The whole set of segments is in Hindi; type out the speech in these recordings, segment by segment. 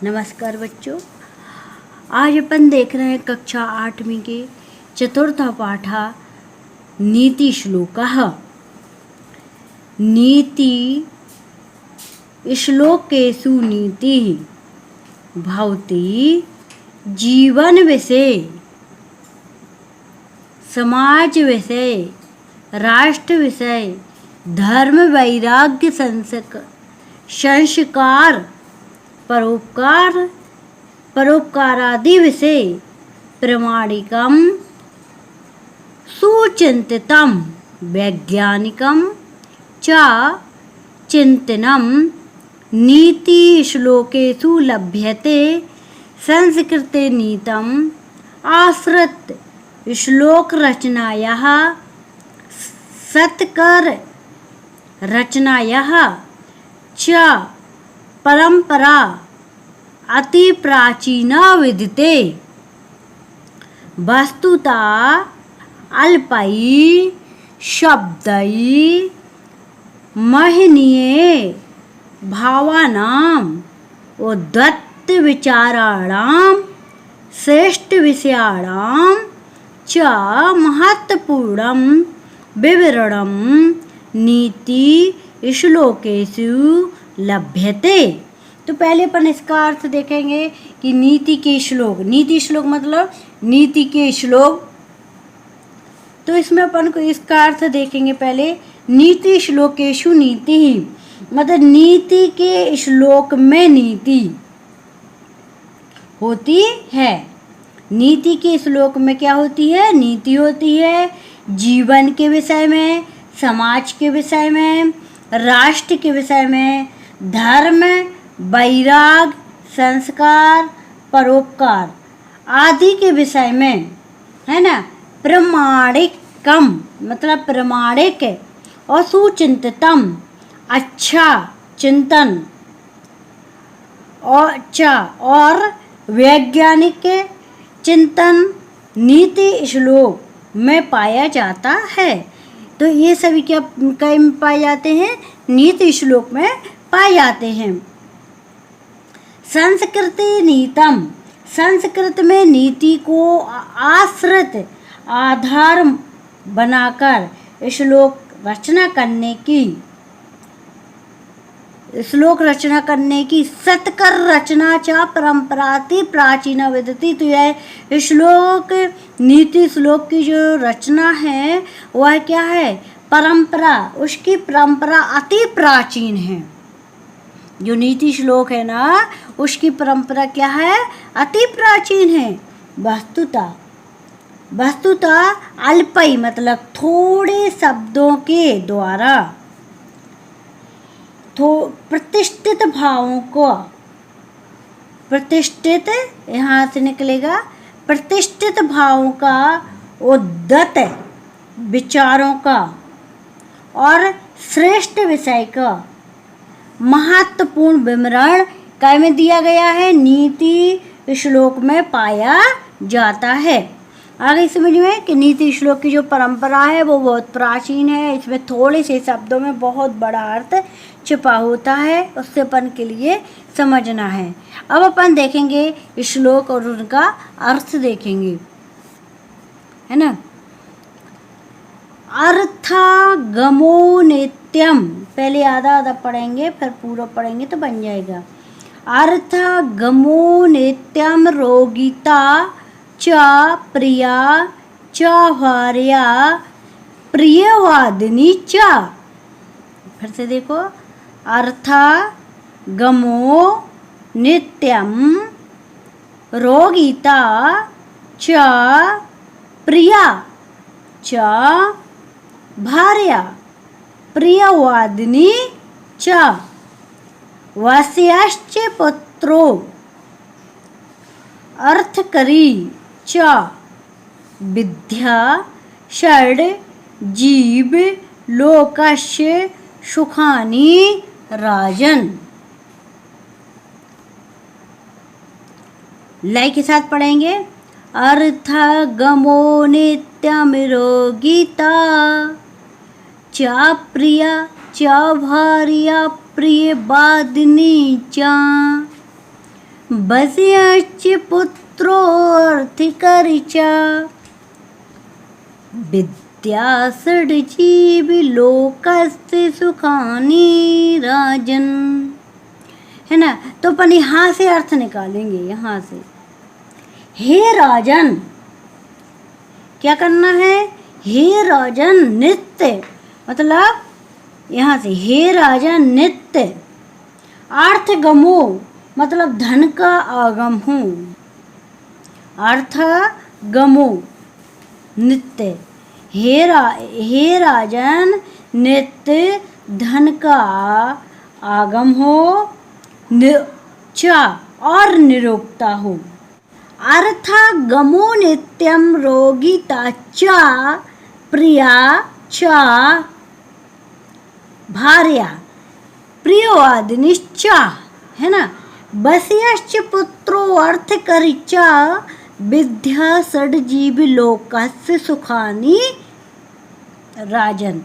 नमस्कार बच्चों, आज अपन देख रहे हैं कक्षा 8वीं के चतुर्थ पाठा नीति श्लोकः। नीति श्लोकेषु नीतिः भवति जीवन विषय, समाज विषय, राष्ट्र विषय, धर्म वैराग्य संस्कार परोपकारादि विषय प्रमाणिकम सुचिंतितम वैज्ञानिकम च चिंतनम नीति श्लोकेषु लभ्यते। संस्कृते नीतम आश्रित श्लोक रचनायाः सत्कर रचनायाः च परंपरा अति प्राचीना विद्यते। वस्तुतः अल्पैः शब्दैः महनीय भावानाम् उद्धत विचाराणां श्रेष्ठ विषयाणां च महत्वपूर्णं विवरणं नीति श्लोकेषु लभ्यते। तो पहले अपन इसका अर्थ देखेंगे कि नीति के श्लोक मतलब नीति के श्लोक। तो इसमें अपन को इसका अर्थ देखेंगे। पहले नीति श्लोकेषु नीति ही मतलब नीति के श्लोक में नीति होती है। नीति के श्लोक में क्या होती है? नीति होती है जीवन के विषय में, समाज के विषय में, राष्ट्र के विषय में, धर्म वैराग संस्कार परोपकार आदि के विषय में, है ना। प्रमाणिकम मतलब प्रमाणिक और सुचिंतितम अच्छा चिंतन और वैज्ञानिक चिंतन नीति श्लोक में पाया जाता है। तो ये सभी क्या कई में पाए जाते हैं? नीति श्लोक में पाए जाते हैं। संस्कृति नीतम संस्कृत में नीति को आश्रित आधार बनाकर श्लोक रचना करने की सत्कर रचना चा परंपराति प्राचीन विदति। तो यह श्लोक नीति श्लोक की जो रचना है वह क्या है? परंपरा, उसकी परंपरा अति प्राचीन है। जो नीति श्लोक है ना उसकी परंपरा क्या है? अति प्राचीन है। वस्तुतः अल्पई मतलब थोड़े शब्दों के द्वारा प्रतिष्ठित भावों को यहाँ से निकलेगा प्रतिष्ठित भावों का उद्धत विचारों का और श्रेष्ठ विषय का महत्वपूर्ण विवरण काय में दिया गया है? नीति श्लोक में पाया जाता है। आगे समझ में कि नीति श्लोक की जो परंपरा है वो बहुत प्राचीन है। इसमें थोड़े से शब्दों में बहुत बड़ा अर्थ छिपा होता है, उससे अपन के लिए समझना है। अब अपन देखेंगे श्लोक और उनका अर्थ देखेंगे, है ना। अर्थागमो नित्यम पहले आधा आधा पढ़ेंगे फिर पूरा पढ़ेंगे तो बन जाएगा। अर्थागमो नित्यम रोगिता च प्रिया च भार्या प्रियवादिनी च। फिर से देखो, अर्थागमो नित्यम रोगिता च प्रिया च भार्या प्रियवादिनी च वस्याश्च पुत्रो अर्थकरी च विद्या षड् जीव लोकस्य सुखानि राजन। लय के साथ पढ़ेंगे। अर्थागमो नित्यम रोगिता च प्रिया च भार्या प्रियवादिनी च बस्यश्च पुत्रोऽर्थिकर्चा विद्या षड्जीवलोकस्य सुखानि राजन। है ना, तो अपन यहाँ से अर्थ निकालेंगे। यहाँ से हे राजन, क्या करना है? हे राजन नित्य, मतलब यहाँ से हे राजन नित्य अर्थ गमो, मतलब धन का आगम हो। अर्थ गमो नित्य, हे राजन नित्य धन का आगम हो, चा और निरोगता हो। अर्थ गमो नित्यम रोगिता चा प्रिया चा भार्या प्रियवादिनिश्चा। है ना, बस्यश्च पुत्रो अर्थकरिचा विद्या षड्जीवलोकस्य सुखानि राजन।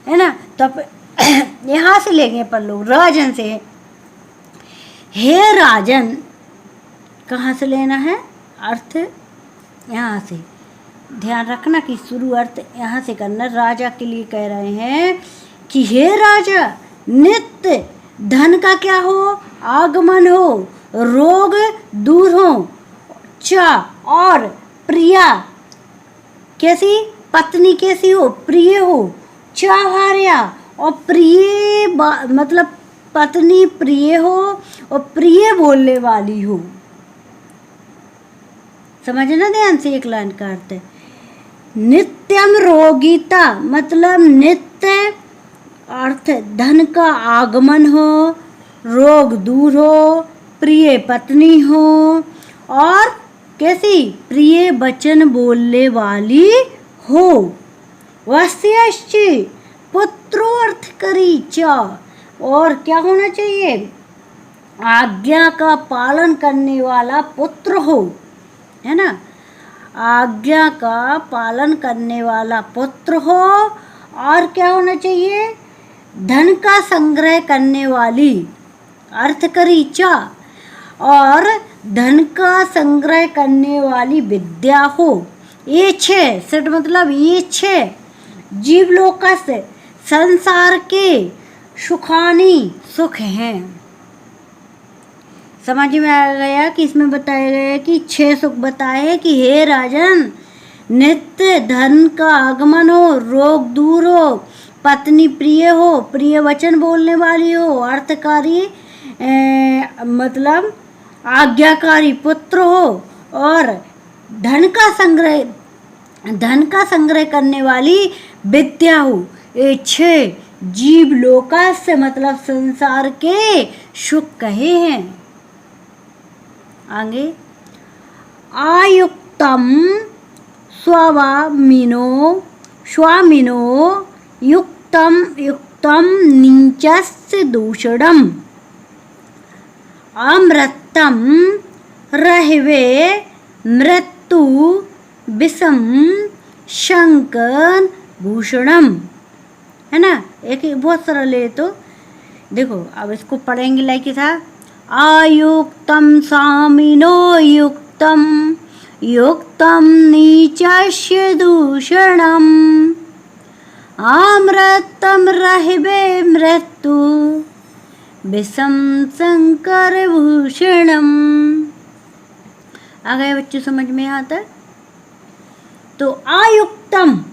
है ना, तो यहाँ से लेंगे अपन लोग राजन से। हे राजन कहाँ से लेना है? अर्थ यहाँ से। ध्यान रखना कि शुरू अर्थ यहाँ से करना। राजा के लिए कह रहे हैं कि हे राजा नित्य धन का क्या हो? आगमन हो, रोग दूर हो, चा और प्रिया, कैसी पत्नी कैसी हो? प्रिय हो, चा भार्या और प्रिय मतलब पत्नी प्रिय हो और प्रिय बोलने वाली हो। समझना ध्यान से, एक लाइन का अर्थ है नित्यम रोगिता, मतलब नित्य अर्थ धन का आगमन हो, रोग दूर हो, प्रिय पत्नी हो और कैसी? प्रिय वचन बोलने वाली हो। वस्यश्च पुत्रो अर्थकरी चा, और क्या होना चाहिए? आज्ञा का पालन करने वाला पुत्र हो। है ना, आज्ञा का पालन करने वाला पुत्र हो। और क्या होना चाहिए? धन का संग्रह करने वाली अर्थकरी चा, और धन का संग्रह करने वाली विद्या हो। ये छह सेट, मतलब ये छह जीवलोक से संसार के सुखानी सुख हैं। समझ में आ गया कि इसमें बताया गया कि 6 सुख बताए हैं कि हे राजन नित्य धन का आगमन हो, रोग दूर हो, पत्नी प्रिय हो, प्रिय वचन बोलने वाली हो, अर्थकारी मतलब आज्ञाकारी पुत्र हो, और धन का संग्रह करने वाली विद्या हो। ये 6 जीवलोका से मतलब संसार के सुख कहे हैं। आगे आयुक्तम स्वामिनो युक्तम नीचस्य दूषणम अमृतम रहवे मृत्यु विषम शंकर भूषणम। है ना, एक बहुत सरल है। तो देखो अब इसको पढ़ेंगे लाइक था। आयुक्तम स्वामिनो युक्तम नीचस्य दूषणम अमृतम रहवे मृत्यु विषम शंकर भूषणम। आ गए बच्चों समझ में यहाँ तक? तो आयुक्तम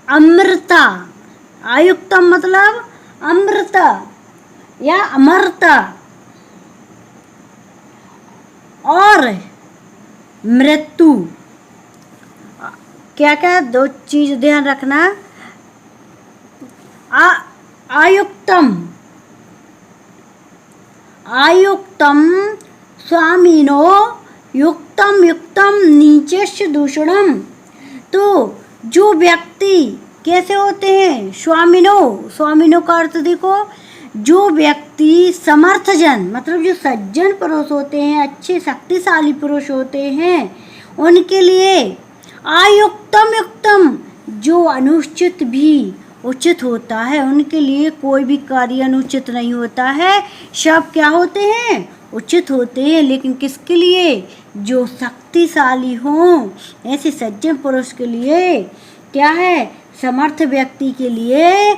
अमृता, आयुक्तम मतलब अमृता या अमरता, और मृत्यु। क्या क्या? 2 चीज ध्यान रखना। आयुक्तम स्वामिनो युक्तम नीचस्य दूषणम। तो जो व्यक्ति कैसे होते हैं? स्वामिनो का अर्थ देखो, जो व्यक्ति समर्थजन मतलब जो सज्जन पुरुष होते हैं, अच्छे शक्तिशाली पुरुष होते हैं, उनके लिए युक्तम जो अनुचित भी उचित होता है, उनके लिए कोई भी कार्य अनुचित नहीं होता है। सब क्या होते हैं? उचित होते हैं, लेकिन किसके लिए? जो शक्तिशाली हों, ऐसे सज्जन पुरुष के लिए क्या है? समर्थ व्यक्ति के लिए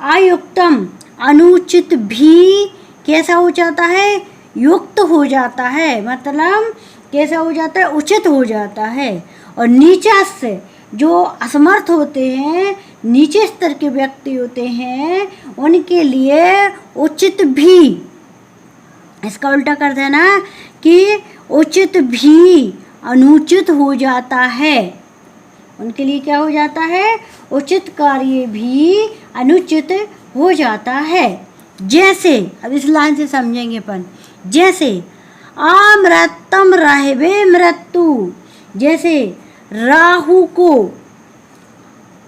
अयुक्तम, अनुचित भी कैसा हो जाता है? युक्त हो जाता है, मतलब कैसा हो जाता है? उचित हो जाता है। और नीचा से जो असमर्थ होते हैं, नीचे स्तर के व्यक्ति होते हैं, उनके लिए उचित भी, इसका उल्टा कर देना कि उचित भी अनुचित हो जाता है। उनके लिए क्या हो जाता है? उचित कार्य भी अनुचित हो जाता है। जैसे, अब इस लाइन से समझेंगे अपन, जैसे अमृतम रहवे मृत्यु, जैसे राहु को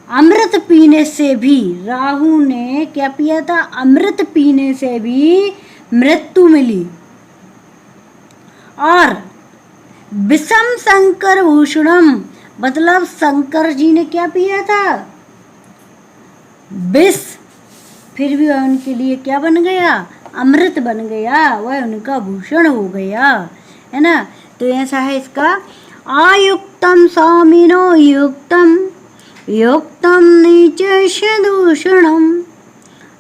अमृत पीने से भी, राहु ने क्या पिया था? अमृत पीने से भी मृत्यु मिली। और विषम शंकर भूषणम, मतलब शंकर जी ने क्या पिया था? विष, फिर भी वह उनके लिए क्या बन गया? अमृत बन गया, वह उनका भूषण हो गया, है ना। तो ऐसा है इसका, आयुक्तम स्वामिनो युक्तम, युक्तम नीच दूषणम,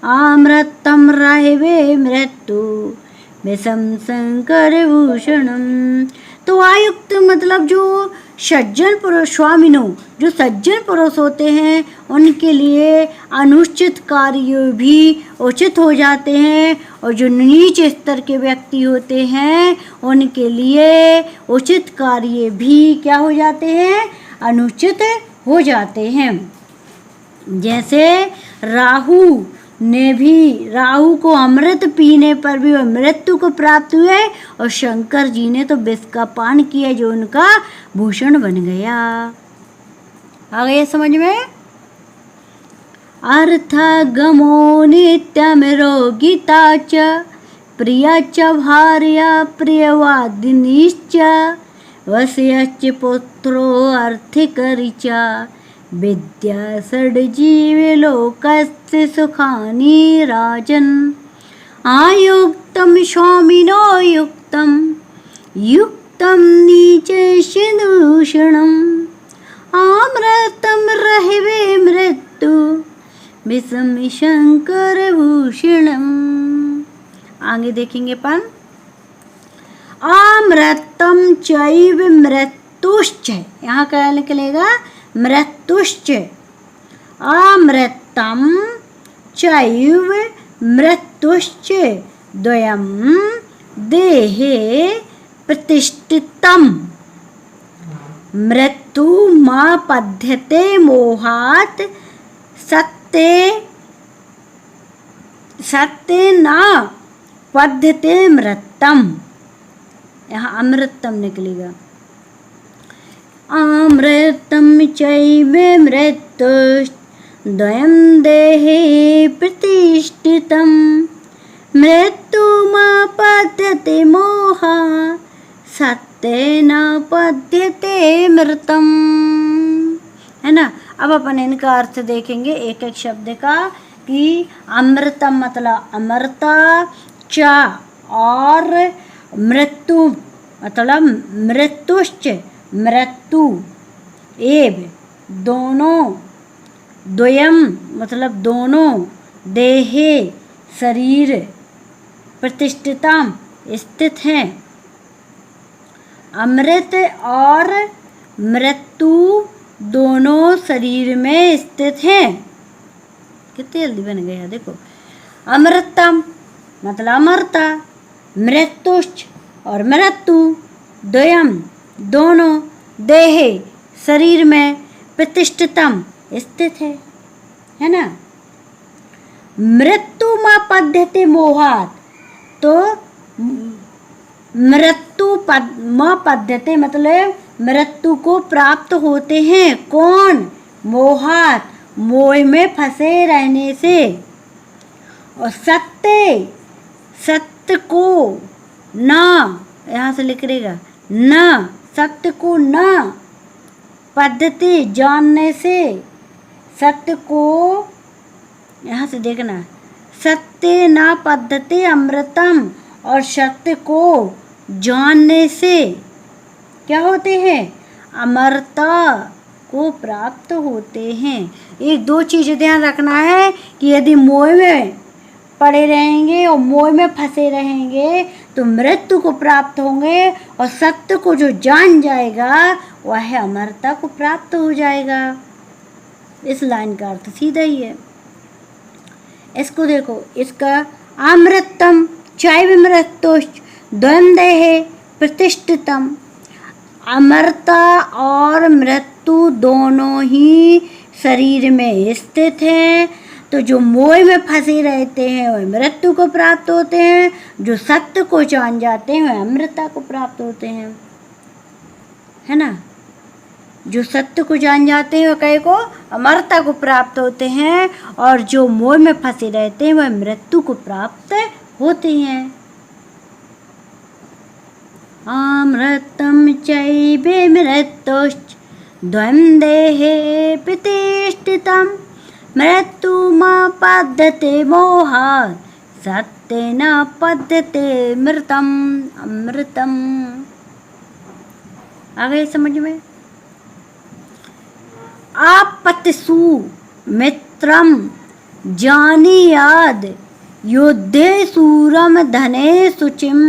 अमृतम रहवे मृत्यु विषम शंकर भूषणम। तो आयुक्त मतलब जो सज्जन पुरुष, स्वामिनो, जो सज्जन पुरुष होते हैं, उनके लिए अनुचित कार्य भी उचित हो जाते हैं, और जो नीच स्तर के व्यक्ति होते हैं, उनके लिए उचित कार्य भी क्या हो जाते हैं? अनुचित हो जाते हैं। जैसे राहु ने भी, राहु को अमृत पीने पर भी वह मृत्यु को प्राप्त हुए, और शंकर जी ने तो विष का पान किया, जो उनका भूषण बन गया। आ गया समझ में? अर्थ गमो नित्यम रोगिता च, प्रिया च भार्या प्रियवादिनीश्च, वश्यश्च पुत्रो अर्थिकरिचा, विद्या षड्जीवे लोकस्य सुखानि राजन्। आयुक्तं स्वामिनो युक्तं, युक्तं नीचस्य दूषणम्, अमृतं रहवे मृत्यु विषम शंकर भूषणम्। आगे देखेंगे अपन, अमृतम चैव मृत्युश्च, यहाँ क्या निकलेगा? मृत्युश्च, अमृतम चैव मृत्युश्च, द्वयम देहे प्रतिष्ठितम, मृत्यु मा पद्यते मोहात्, सत्य न पद्यते मृतम। यहाँ अमृतम निकलेगा, अमृतम चैव मृत्युद्वयं देहे प्रतिष्ठितं, मृत्युमापद्यते मोहा सत्येन पद्यते मृतम। है ना। अब अपन इनका अर्थ देखेंगे एक एक शब्द का, कि अमृतम मतलब अमृता, च और मृत्यु मतलब मृत्युश्च मृत्यु, एव दोनों, द्वयम मतलब दोनों, देहे शरीर, प्रतिष्ठितम स्थित हैं। अमृत और मृत्यु दोनों शरीर में स्थित हैं। कितनी जल्दी बन गया देखो। अमृतम मतलब अमरता, मृत्युश्च और मृत्यु, द्वयम दोनों, देहे शरीर में, प्रतिष्ठितम स्थित है ना। मृत्यु मा पद्यते मोहात, तो मृत्यु मा पद्यते मतलब मृत्यु को प्राप्त होते हैं। कौन? मोहात, मोह में फंसे रहने से। और सत्य, सत्य को ना, यहाँ से लिख रहेगा न, सत्य को न पद्धति जानने से, सत्य को यहाँ से देखना, सत्य न पद्धति अमृतम, और सत्य को जानने से क्या होते हैं, अमरता को प्राप्त होते हैं। एक दो चीज़ें ध्यान रखना है कि यदि मोह में पड़े रहेंगे और मोह में फंसे रहेंगे तो मृत्यु को प्राप्त होंगे, और सत्य को जो जान जाएगा वह अमरता को प्राप्त हो जाएगा। इस लाइन का अर्थ सीधा ही है। इसको देखो, इसका अमृतम चैव मृत्युश्च द्वंद्वे प्रतिष्ठितम। अमरता और मृत्यु दोनों ही शरीर में स्थित हैं। तो जो मोह में फंसे रहते हैं वह मृत्यु को प्राप्त होते हैं, जो सत्य को जान जाते हैं वह अमरता को प्राप्त होते हैं, है ना। जो सत्य को जान जाते हैं वह कहे को अमरता को प्राप्त होते हैं, और जो मोह में फंसे रहते हैं वह मृत्यु को प्राप्त होते हैं। अमृतम चैव मृत्युश्च द्वंद्वे प्रतिष्ठितम् मृत्युमापद्यते मोहात् सत्येन पद्यते मृतम्। अमृतम आ गए समझ में। आपत्तिषु मित्रम जानीयाद युद्धे शूरम धने शुचिम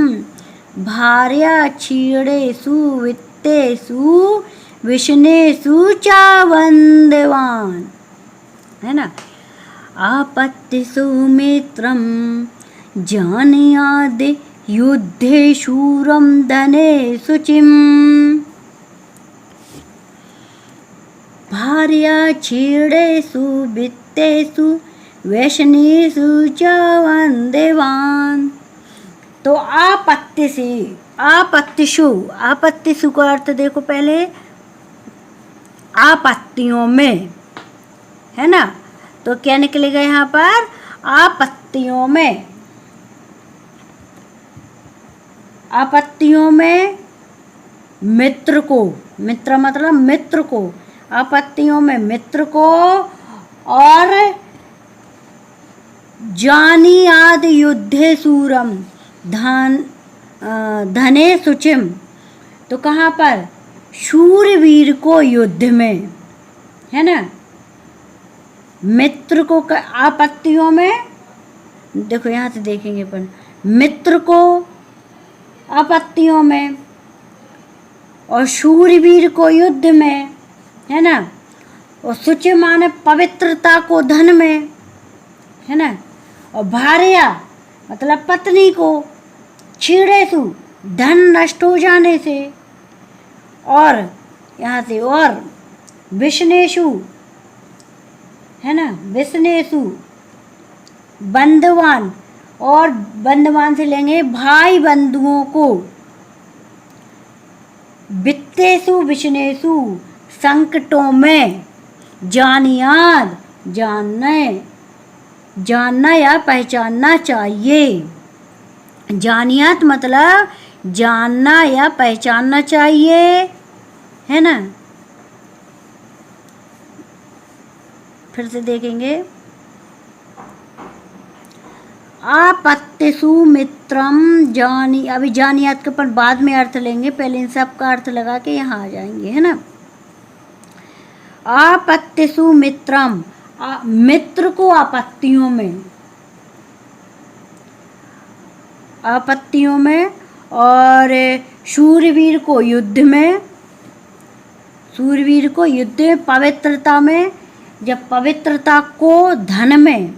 भार्या क्षीणेषु वित्तेषु विष्णेषु चावंदवान, है ना। आपत्तिषु मित्रम जानीयाद युद्धे शूरम धने शुचिम भार्या क्षीणेषु वित्तेषु वैष्णेषु च वंदेवान। तो आपत्ति से, आपत्तिषु, आपत्तिषु का अर्थ देखो पहले, आपत्तियों में, है ना। तो क्या निकलेगा यहाँ पर, आपत्तियों में। आपत्तियों में मित्र को, मित्र मतलब मित्र को, आपत्तियों में मित्र को, और जानी आदि युद्धे सूरम धने शुचिम। तो कहाँ पर, शूरवीर को युद्ध में, है ना। मित्र को आपत्तियों में, देखो यहाँ से देखेंगे अपन, मित्र को आपत्तियों में और शूरवीर को युद्ध में, है ना। और शुचि माने पवित्रता को धन में, है ना। और भार्या मतलब पत्नी को, क्षीणेषु धन नष्ट हो जाने से, और यहाँ से, और विष्णेषु, है ना, विष्णेषु बंधवान, और बंधवान से लेंगे भाई बंधुओं को, वित्तेषु विष्णेषु संकटों में, जानियाद जानने, जानना या पहचानना चाहिए। जानियात मतलब जानना या पहचानना चाहिए, है ना। फिर से देखेंगे, आपत्तिषु मित्रम जानी, अभी जानियात के पर बाद में अर्थ लेंगे, पहले इन सब का अर्थ लगा के यहाँ आ जाएंगे, है ना। आपत्तिषु मित्रम, मित्र को आपत्तियों में, आपत्तियों में, और शूरवीर को युद्ध में, शूरवीर को युद्ध में, पवित्रता में, जब पवित्रता को धन में,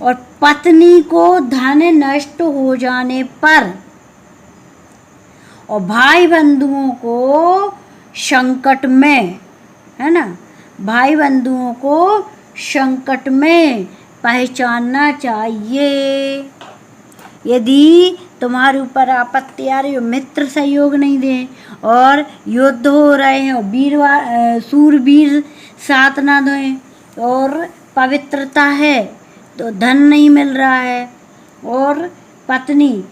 और पत्नी को धन नष्ट हो जाने पर, और भाई बंधुओं को संकट में, है ना। भाई बंधुओं को संकट में पहचानना चाहिए। यदि तुम्हारे ऊपर आपत्ति आ रही हो, मित्र सहयोग नहीं दे, और युद्ध हो रहे हैं, और शूरवीर साथ ना दें, और पवित्रता है तो धन नहीं मिल रहा है, और पत्नी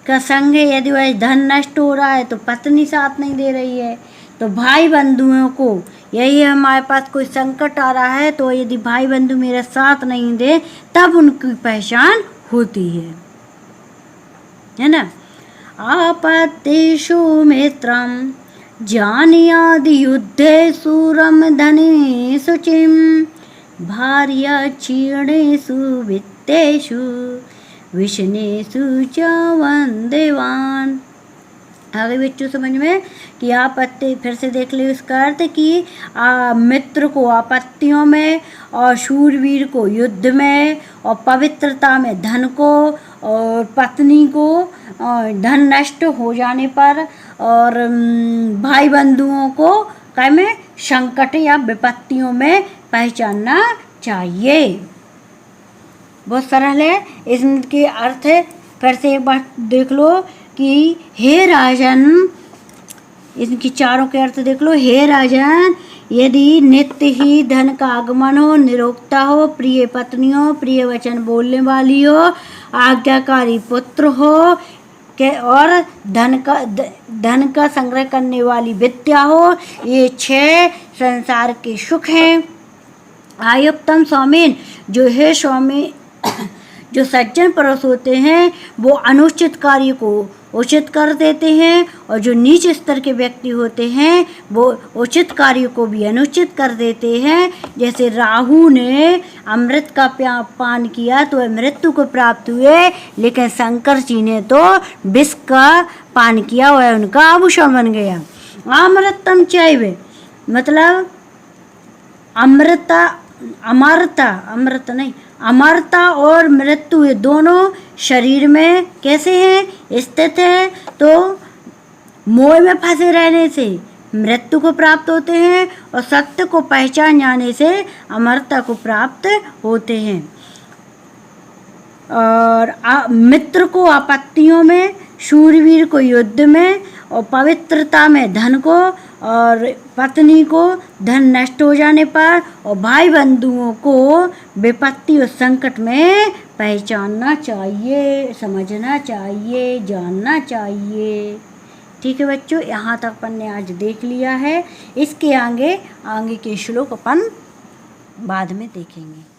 का संग है, यदि वह धन नष्ट हो रहा है तो पत्नी साथ नहीं दे रही है, तो भाई बंधुओं को, यही हमारे पास कोई संकट आ रहा है, तो यदि भाई बंधु मेरा साथ नहीं दे तब उनकी पहचान होती है। है ना। आपत्तिषु मित्रं जानीयादि युद्धेषु रमधने शुचिं भार्या क्षीणेषु वित्तेषु विषणेषु च वन्देवान्। आगे बच्चों समझ में कि आपत्ति, फिर से देख ले उसका अर्थ कि मित्र को आपत्तियों में और शूरवीर को युद्ध में और पवित्रता में धन को और पत्नी को धन नष्ट हो जाने पर और भाई बंधुओं को क्या में संकट या विपत्तियों में पहचानना चाहिए। बहुत सरल है, इसके अर्थ फिर से एक बार देख लो कि हे राजन, इनकी चारों के अर्थ देख लो। हे राजन, यदि नित्य ही धन का आगमन हो, निरोक्ता हो, प्रिय पत्नी हो, प्रिय वचन बोलने वाली हो, आज्ञाकारी पुत्र हो के और धन का संग्रह करने वाली विद्या हो, ये 6 संसार के सुख हैं। आयुक्तम स्वामीन, जो है स्वामी, जो सज्जन पुरुष होते हैं वो अनुचित कार्य को उचित कर देते हैं और जो नीच स्तर के व्यक्ति होते हैं वो उचित कार्य को भी अनुचित कर देते हैं। जैसे राहु ने अमृत का पान किया तो मृत्यु को प्राप्त हुए, लेकिन शंकर जी ने तो विष का पान किया, वह उनका आभूषण बन गया। अमृतम चैव मतलब अमरता और मृत्यु, ये दोनों शरीर में कैसे हैं स्थित है, तो मोह में फंसे रहने से मृत्यु को प्राप्त होते हैं और सत्य को पहचान जाने से अमरता को प्राप्त होते हैं। और मित्र को आपत्तियों में, शूरवीर को युद्ध में और पवित्रता में धन को और पत्नी को धन नष्ट हो जाने पर और भाई बंधुओं को विपत्ति और संकट में पहचानना चाहिए, समझना चाहिए, जानना चाहिए। ठीक है बच्चों, यहाँ तक अपन ने आज देख लिया है। इसके आगे के श्लोक अपन बाद में देखेंगे।